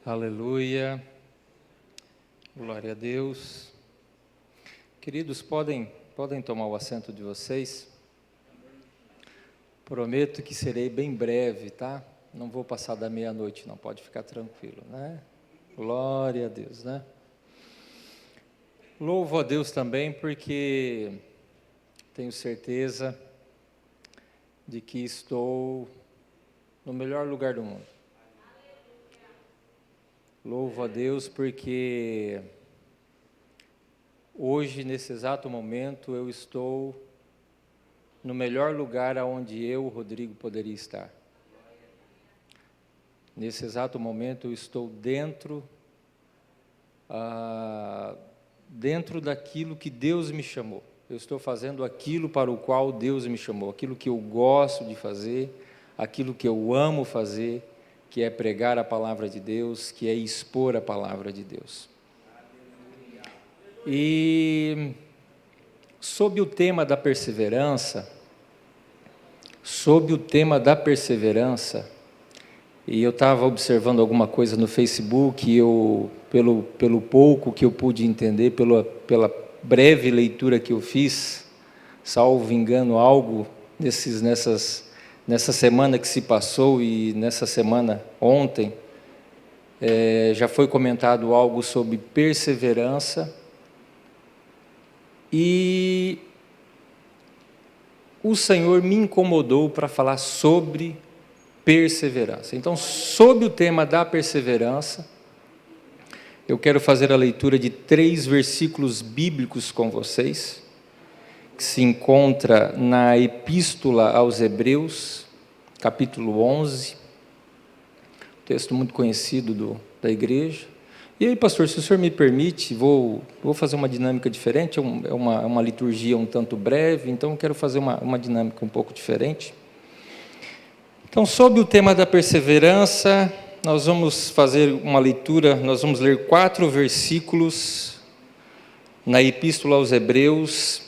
Aleluia, glória a Deus. Queridos, podem tomar o assento de vocês. Prometo que serei bem breve, tá? Não vou passar da meia-noite, não, pode ficar tranquilo, né? Glória a Deus, né? Louvo a Deus também porque tenho certeza de que estou no melhor lugar do mundo. Louvo a Deus porque hoje, nesse exato momento, eu estou no melhor lugar aonde eu, Rodrigo, poderia estar. Nesse exato momento, eu estou dentro daquilo que Deus me chamou. Eu estou fazendo aquilo para o qual Deus me chamou, aquilo que eu gosto de fazer, aquilo que eu amo fazer, que é pregar a palavra de Deus, que é expor a palavra de Deus. E sob o tema da perseverança, e eu estava observando alguma coisa no Facebook, e eu, pelo pouco que eu pude entender, pela breve leitura que eu fiz, salvo engano, algo nessa semana que se passou e nessa semana ontem, já foi comentado algo sobre perseverança, e o Senhor me incomodou para falar sobre perseverança. Então, sob o tema da perseverança, eu quero fazer a leitura de 3 versículos bíblicos com vocês, que se encontra na Epístola aos Hebreus, capítulo 11, texto muito conhecido da igreja. E aí, pastor, se o senhor me permite, vou fazer uma dinâmica diferente, é uma liturgia um tanto breve, então eu quero fazer uma dinâmica um pouco diferente. Então, sob o tema da perseverança, nós vamos fazer uma leitura, nós vamos ler 4 versículos na Epístola aos Hebreus,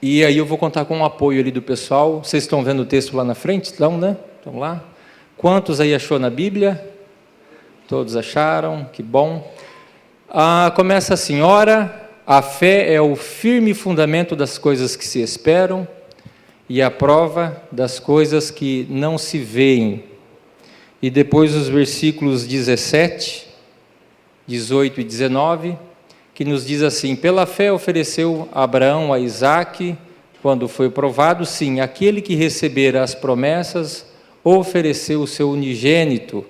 e aí eu vou contar com o apoio ali do pessoal. Vocês estão vendo o texto lá na frente? Estão, né? Estão lá? Quantos aí achou na Bíblia? Todos acharam? Que bom. Começa assim: ora, a fé é o firme fundamento das coisas que se esperam e a prova das coisas que não se veem. E depois os versículos 17, 18 e 19, que nos diz assim: pela fé ofereceu Abraão a Isaque, quando foi provado, sim, aquele que recebera as promessas ofereceu o seu unigênito,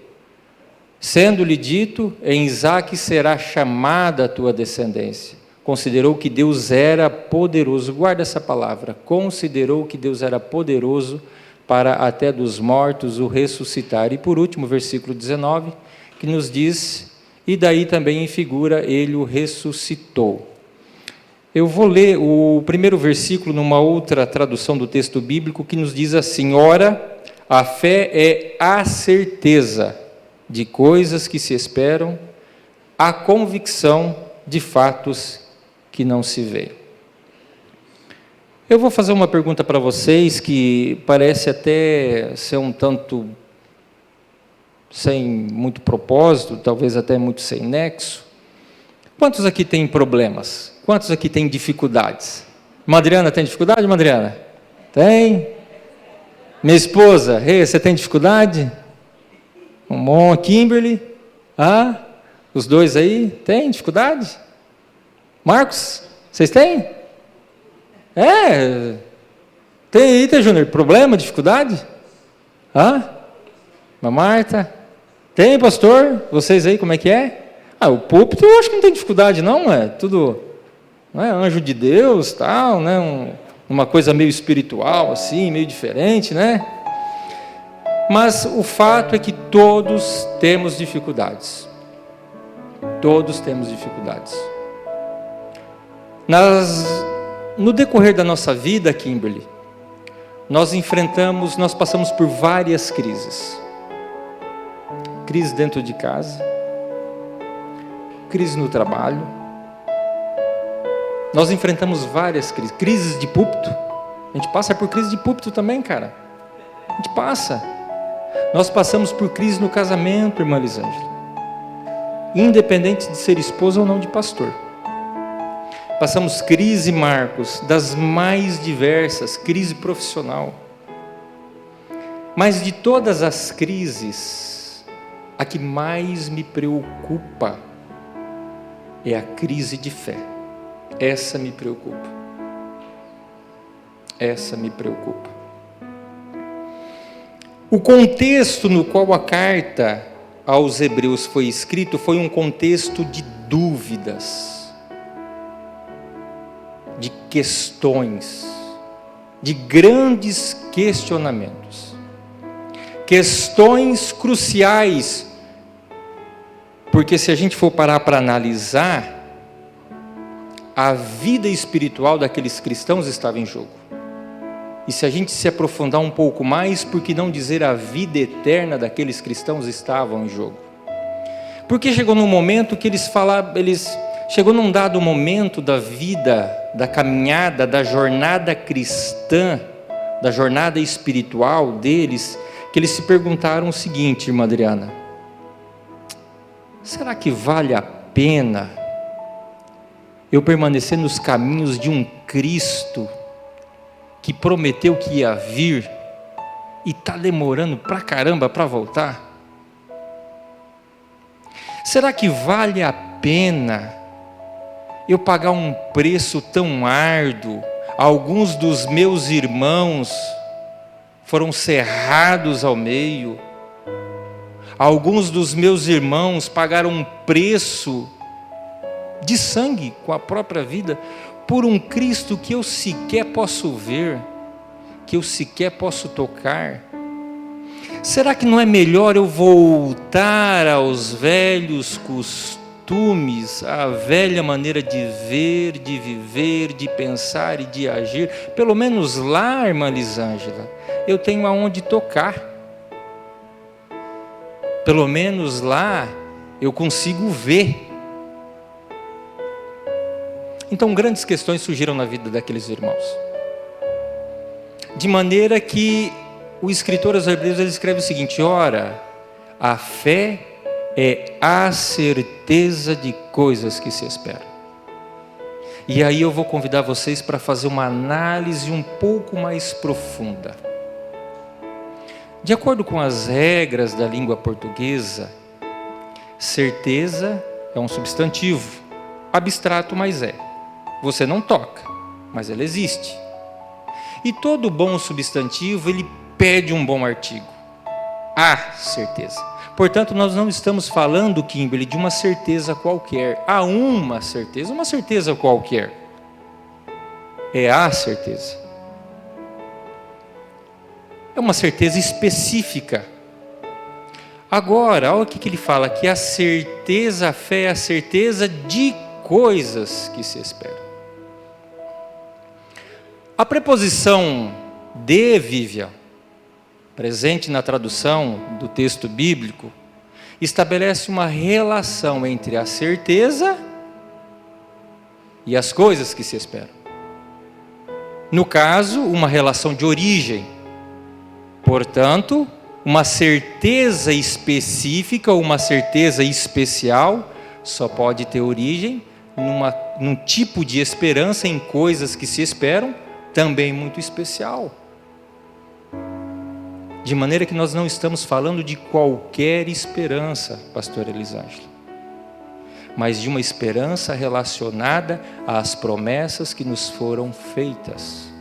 sendo-lhe dito: em Isaque será chamada a tua descendência. Considerou que Deus era poderoso, guarda essa palavra, considerou que Deus era poderoso para até dos mortos o ressuscitar. E por último, versículo 19, que nos diz: e daí também em figura ele o ressuscitou. Eu vou ler o primeiro versículo numa outra tradução do texto bíblico, que nos diz assim: ora, a fé é a certeza de coisas que se esperam, a convicção de fatos que não se veem. Eu vou fazer uma pergunta para vocês que parece até ser um tanto sem muito propósito, talvez até muito sem nexo. Quantos aqui têm problemas? Quantos aqui têm dificuldades? Madriana tem dificuldade, Madriana? Tem? Minha esposa, você tem dificuldade? Kimberly? Os dois aí, tem dificuldade? Marcos, vocês têm? Tem, Júnior, problema, dificuldade? Marta? Tem, pastor? Vocês aí, como é que é? O púlpito eu acho que não tem dificuldade não, tudo, não é anjo de Deus, tal, né? Uma coisa meio espiritual, assim, meio diferente, né? Mas o fato é que todos temos dificuldades. Todos temos dificuldades. No decorrer da nossa vida, Kimberly, nós passamos por várias crises. Crise dentro de casa, crise no trabalho. Nós enfrentamos várias crises de púlpito. A gente passa por crise de púlpito também, cara. A gente passa. Nós passamos por crise no casamento, irmã Elisângela. independente de ser esposa ou não de pastor. Passamos crise, Marcos, das mais diversas, crise profissional. Mas de todas as crises, a que mais me preocupa é a crise de fé. Essa me preocupa. Essa me preocupa. O contexto no qual a carta aos Hebreus foi escrito foi um contexto de dúvidas, de questões, de grandes questionamentos, questões cruciais, porque se a gente for parar para analisar, a vida espiritual daqueles cristãos estava em jogo. E se a gente se aprofundar um pouco mais, por que não dizer a vida eterna daqueles cristãos estava em jogo? Porque chegou num momento que chegou num dado momento da vida, da caminhada, da jornada cristã, da jornada espiritual deles, que eles se perguntaram o seguinte, irmã Adriana: será que vale a pena eu permanecer nos caminhos de um Cristo que prometeu que ia vir e está demorando pra caramba para voltar? Será que vale a pena eu pagar um preço tão árduo? Alguns dos meus irmãos foram cerrados ao meio. Alguns dos meus irmãos pagaram um preço de sangue com a própria vida por um Cristo que eu sequer posso ver, que eu sequer posso tocar. Será que não é melhor eu voltar aos velhos costumes, à velha maneira de ver, de viver, de pensar e de agir? Pelo menos lá, irmã Lisângela, eu tenho aonde tocar. Pelo menos lá eu consigo ver. Então grandes questões surgiram na vida daqueles irmãos. De maneira que o escritor aos Hebreus ele escreve o seguinte: ora, a fé é a certeza de coisas que se esperam. E aí eu vou convidar vocês para fazer uma análise um pouco mais profunda. De acordo com as regras da língua portuguesa, certeza é um substantivo, abstrato, mas é. Você não toca, mas ela existe. E todo bom substantivo, ele pede um bom artigo. A certeza. Portanto, nós não estamos falando, Kimberly, de uma certeza qualquer. Há uma certeza qualquer. É a certeza. É uma certeza específica. Agora, olha o que ele fala, que a certeza, a fé é a certeza de coisas que se esperam. A preposição de, Vivian, presente na tradução do texto bíblico, estabelece uma relação entre a certeza e as coisas que se esperam. No caso, uma relação de origem. Portanto, uma certeza específica ou uma certeza especial só pode ter origem num tipo de esperança em coisas que se esperam, também muito especial. De maneira que nós não estamos falando de qualquer esperança, pastora Elisângela, mas de uma esperança relacionada às promessas que nos foram feitas.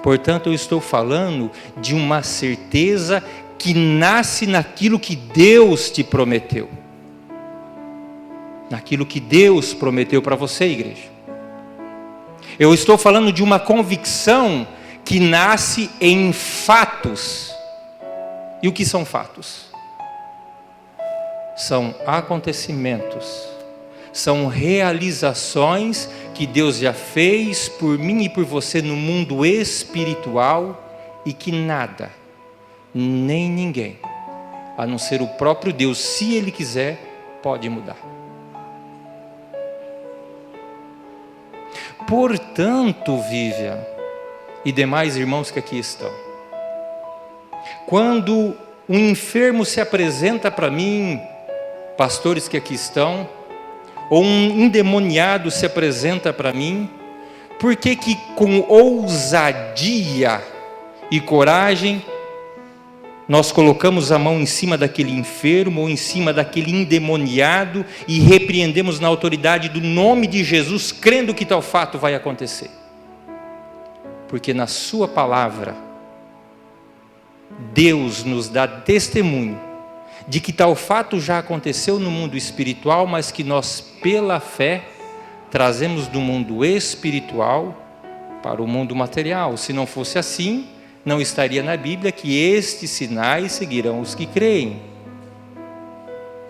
Portanto, eu estou falando de uma certeza que nasce naquilo que Deus te prometeu. Naquilo que Deus prometeu para você, igreja. Eu estou falando de uma convicção que nasce em fatos. E o que são fatos? São acontecimentos, são realizações que Deus já fez por mim e por você no mundo espiritual e que nada, nem ninguém, a não ser o próprio Deus, se Ele quiser, pode mudar. Portanto, Vivian e demais irmãos que aqui estão, quando um enfermo se apresenta para mim pastores que aqui estão, ou um endemoniado se apresenta para mim, por que que com ousadia e coragem nós colocamos a mão em cima daquele enfermo ou em cima daquele endemoniado e repreendemos na autoridade do nome de Jesus, crendo que tal fato vai acontecer? Porque na sua palavra Deus nos dá testemunho de que tal fato já aconteceu no mundo espiritual, mas que nós, pela fé, trazemos do mundo espiritual para o mundo material. Se não fosse assim, não estaria na Bíblia que estes sinais seguirão os que creem.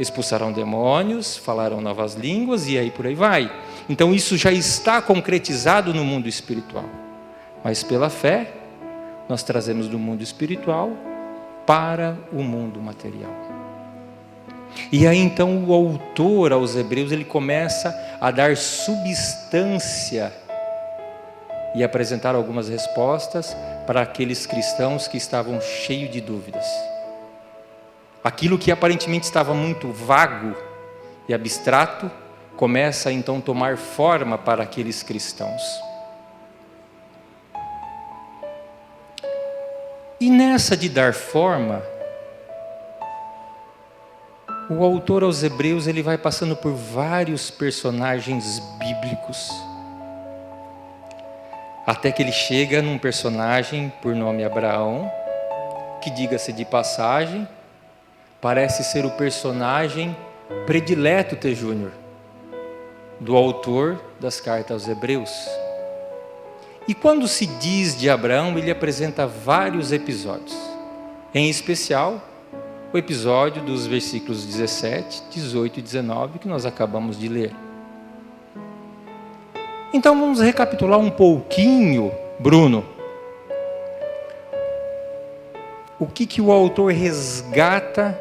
Expulsarão demônios, falarão novas línguas e aí por aí vai. Então isso já está concretizado no mundo espiritual. Mas pela fé, nós trazemos do mundo espiritual para o mundo material. E aí então o autor aos Hebreus, ele começa a dar substância e apresentar algumas respostas para aqueles cristãos que estavam cheios de dúvidas. Aquilo que aparentemente estava muito vago e abstrato, começa então a tomar forma para aqueles cristãos. E nessa de dar forma, o autor aos Hebreus, ele vai passando por vários personagens bíblicos, até que ele chega num personagem por nome Abraão, que, diga-se de passagem, parece ser o personagem predileto, T. Júnior, do autor das cartas aos Hebreus. E quando se diz de Abraão, ele apresenta vários episódios, em especial o episódio dos versículos 17, 18 e 19 que nós acabamos de ler. Então vamos recapitular um pouquinho, Bruno, o que o autor resgata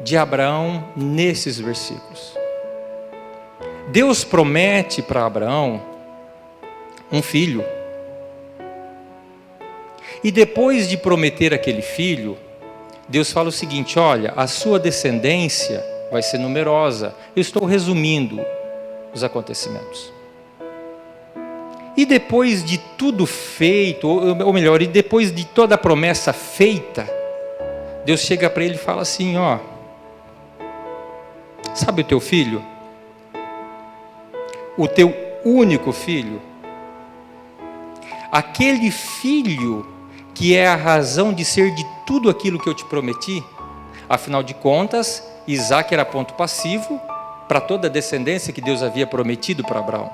de Abraão nesses versículos. Deus promete para Abraão um filho, e depois de prometer aquele filho, Deus fala o seguinte: olha, a sua descendência vai ser numerosa. Eu estou resumindo os acontecimentos. E depois de tudo feito, ou melhor, e depois de toda a promessa feita, Deus chega para ele e fala assim: ó, sabe o teu filho? O teu único filho? Aquele filho que é a razão de ser de tudo aquilo que eu te prometi. Afinal de contas, Isaac era ponto passivo para toda a descendência que Deus havia prometido para Abraão.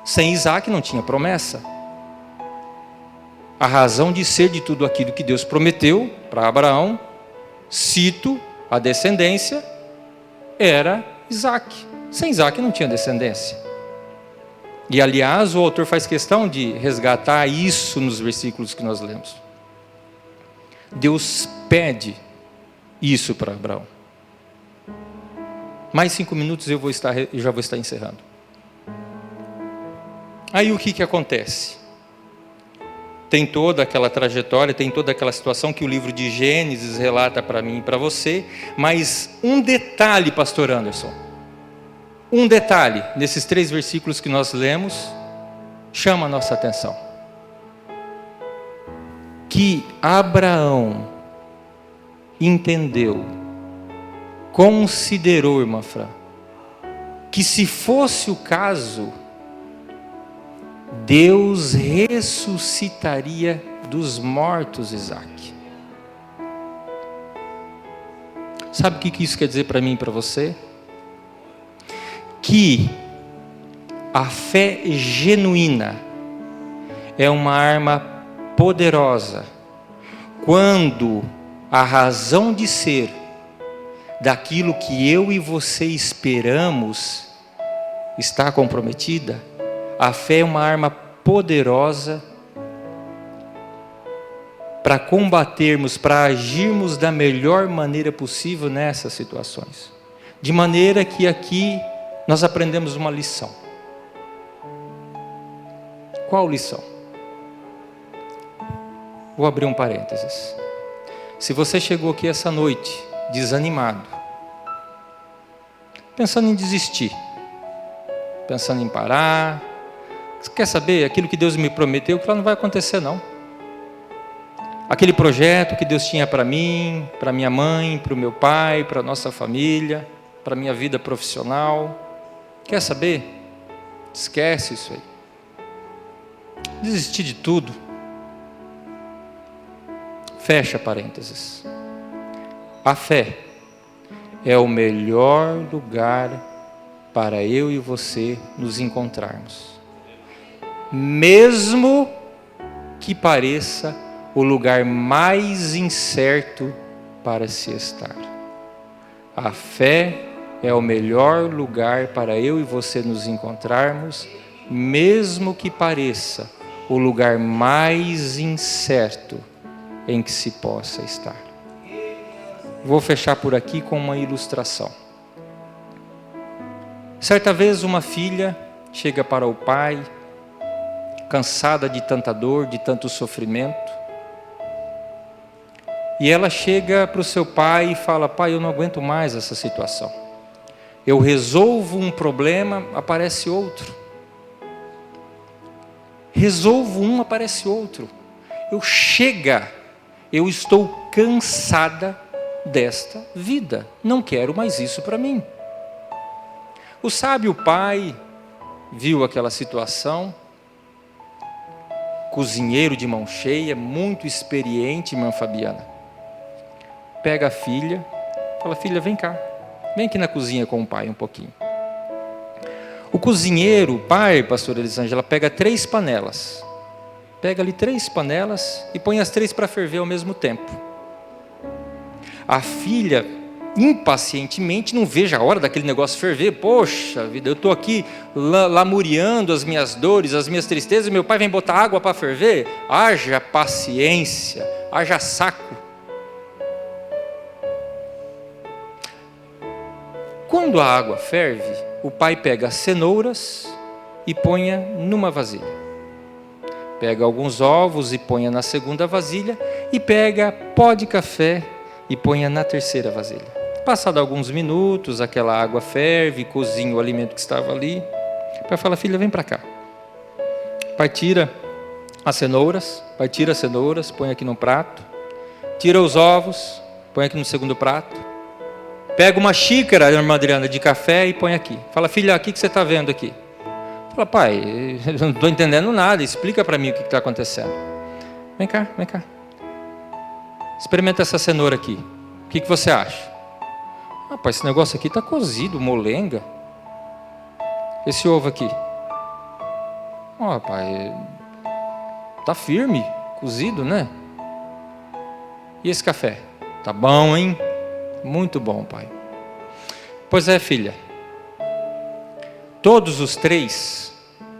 Sem Isaac não tinha promessa. A razão de ser de tudo aquilo que Deus prometeu para Abraão, cito, a descendência, era Isaac. Sem Isaac não tinha descendência. E aliás, o autor faz questão de resgatar isso nos versículos que nós lemos. Deus pede isso para Abraão. Mais 5 minutos eu já vou estar encerrando. Aí o que acontece? Tem toda aquela trajetória, tem toda aquela situação que o livro de Gênesis relata para mim e para você, mas um detalhe, pastor Anderson, um detalhe nesses 3 versículos que nós lemos chama a nossa atenção. Que Abraão entendeu, considerou, irmã Fran, que se fosse o caso, Deus ressuscitaria dos mortos Isaac. Sabe o que isso quer dizer para mim e para você? Que a fé genuína é uma arma poderosa quando a razão de ser daquilo que eu e você esperamos está comprometida. A fé é uma arma poderosa para combatermos, para agirmos da melhor maneira possível nessas situações. De maneira que aqui nós aprendemos uma lição. Qual lição? Vou abrir um parênteses. Se você chegou aqui essa noite desanimado, pensando em desistir, pensando em parar. Você quer saber? Aquilo que Deus me prometeu, que lá não vai acontecer não. Aquele projeto que Deus tinha para mim, para minha mãe, para o meu pai, para a nossa família, para a minha vida profissional. Quer saber? Esquece isso aí. Desistir de tudo. Fecha parênteses. A fé é o melhor lugar para eu e você nos encontrarmos. Mesmo que pareça o lugar mais incerto para se estar. A fé é o melhor lugar para eu e você nos encontrarmos, mesmo que pareça o lugar mais incerto em que se possa estar. Vou fechar por aqui com uma ilustração. Certa vez uma filha chega para o pai, cansada de tanta dor, de tanto sofrimento, e ela chega para o seu pai e fala: pai, eu não aguento mais essa situação. Eu resolvo um problema, aparece outro. Resolvo um, aparece outro. Eu estou cansada desta vida. Não quero mais isso para mim. O sábio pai viu aquela situação. Cozinheiro de mão cheia, muito experiente, irmã Fabiana. Pega a filha, fala: filha, vem cá. Vem aqui na cozinha com o pai um pouquinho. O cozinheiro, o pai, pastora Elisângela, pega 3 panelas. Pega ali 3 panelas e põe as 3 para ferver ao mesmo tempo. A filha, impacientemente, não veja a hora daquele negócio ferver. Poxa vida, eu estou aqui lamuriando as minhas dores, as minhas tristezas, e meu pai vem botar água para ferver? Haja paciência, haja saco. Quando a água ferve, o pai pega as cenouras e põe numa vasilha. Pega alguns ovos e põe na segunda vasilha. E pega pó de café e põe na terceira vasilha. Passado alguns minutos, aquela água ferve, cozinha o alimento que estava ali. O pai fala: filha, vem para cá. O pai tira as cenouras, põe aqui no prato. Tira os ovos, põe aqui no segundo prato. Pega uma xícara, irmã Adriana, de café e põe aqui. Fala: filha, o que você está vendo aqui? Fala: pai, eu não estou entendendo nada, explica para mim o que está acontecendo. Vem cá. Experimenta essa cenoura aqui. O que você acha? Pai, esse negócio aqui está cozido, molenga. Esse ovo aqui. Pai, está firme, cozido, né? E esse café? Tá bom, hein? Muito bom, pai. Pois é, filha. Todos os 3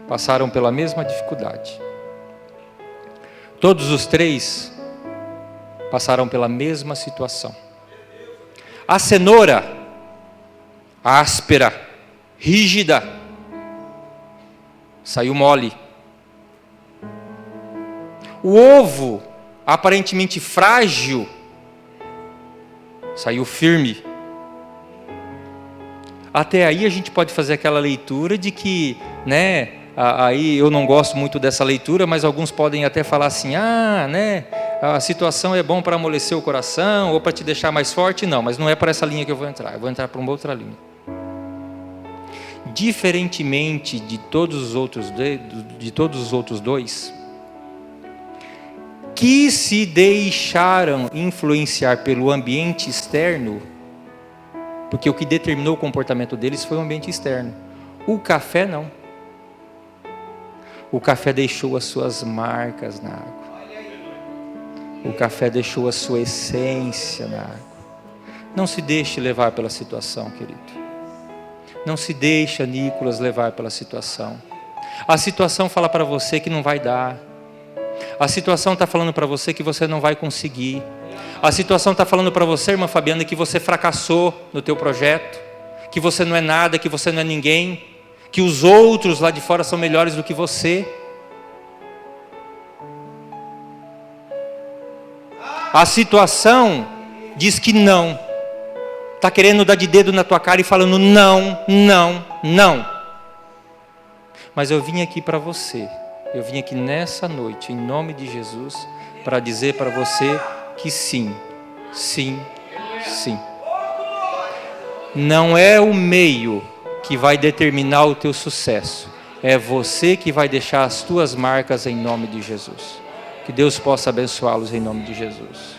passaram pela mesma dificuldade. Todos os 3 passaram pela mesma situação. A cenoura, áspera, rígida, saiu mole. O ovo, aparentemente frágil, saiu firme. Até aí a gente pode fazer aquela leitura de que, aí eu não gosto muito dessa leitura, mas alguns podem até falar assim: a situação é bom para amolecer o coração ou para te deixar mais forte. Não, mas não é para essa linha que eu vou entrar para uma outra linha. Diferentemente de todos os outros 2, que se deixaram influenciar pelo ambiente externo, porque o que determinou o comportamento deles foi o ambiente externo. O café não. O café deixou as suas marcas na água. O café deixou a sua essência na água. Não se deixe levar pela situação, querido. Não se deixe, Nicolas, levar pela situação. A situação fala para você que não vai dar. A situação está falando para você que você não vai conseguir. A situação está falando para você, irmã Fabiana, que você fracassou no teu projeto, que você não é nada, que você não é ninguém, que os outros lá de fora são melhores do que você. A situação diz que não, está querendo dar de dedo na tua cara e falando não, não, não. Mas eu vim aqui para você, eu vim aqui nessa noite, em nome de Jesus, para dizer para você que sim, sim, sim. Não é o meio que vai determinar o teu sucesso, é você que vai deixar as tuas marcas em nome de Jesus. Que Deus possa abençoá-los em nome de Jesus.